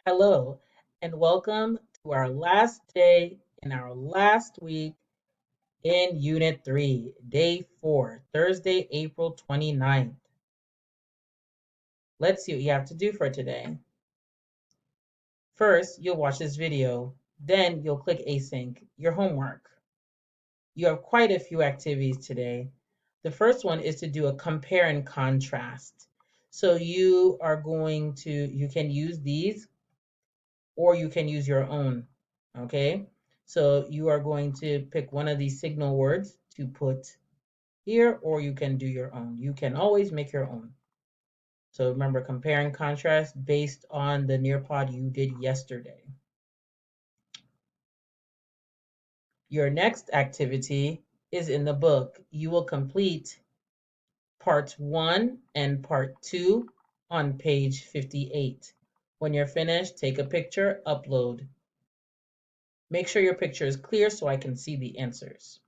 Hello, and welcome to our last day in our last week in Unit 3, Day 4, Thursday, April 29th. Let's see what you have to do for today. First, you'll watch this video. Then you'll click Async, your homework. You have quite a few activities today. The first one is to do a compare and contrast. So you can use these or you can use your own. Okay, so you are going to pick one of these signal words to put here, or you can do your own. You can always make your own. So remember, compare and contrast based on the Nearpod you did yesterday. Your next activity is in the book. You will complete part 1 and part 2 on page 58. When you're finished, take a picture, upload. Make sure your picture is clear so I can see the answers.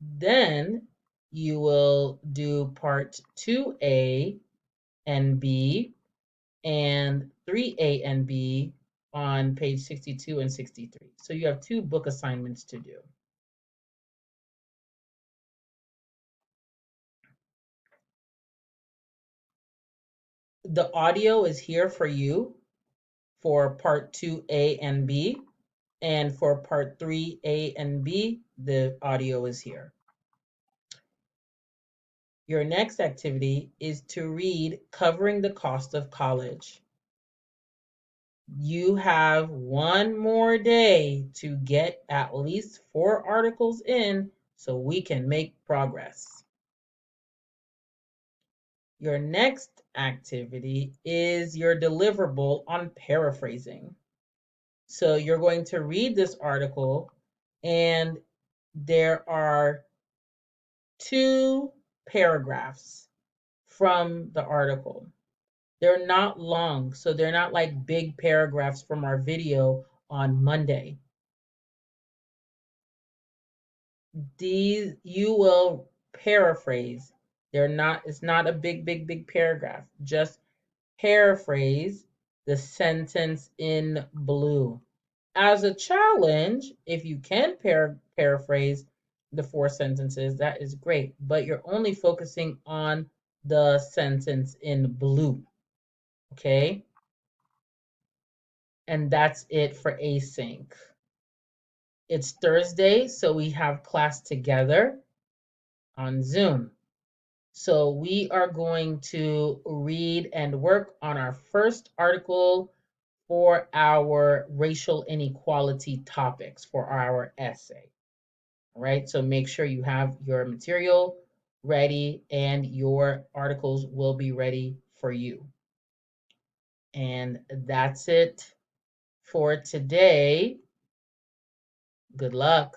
Then you will do part 2A and B and 3A and B on page 62 and 63. So you have 2 book assignments to do. The audio is here for you for part 2A and B, and for part 3A and B, the audio is here. Your next activity is to read Covering the Cost of College. You have one more day to get at least 4 articles in so we can make progress. Your next activity is your deliverable on paraphrasing. So you're going to read this article, and there are 2 paragraphs from the article. They're not long, so they're not like big paragraphs from our video on Monday. These you will paraphrase. It's not a big paragraph. Just paraphrase the sentence in blue. As a challenge, if you can paraphrase the 4 sentences, that is great, but you're only focusing on the sentence in blue. Okay? And that's it for async. It's Thursday, so we have class together on Zoom. So we are going to read and work on our first article for our racial inequality topics for our essay. All right, so make sure you have your material ready and your articles will be ready for you. And that's it for today. Good luck.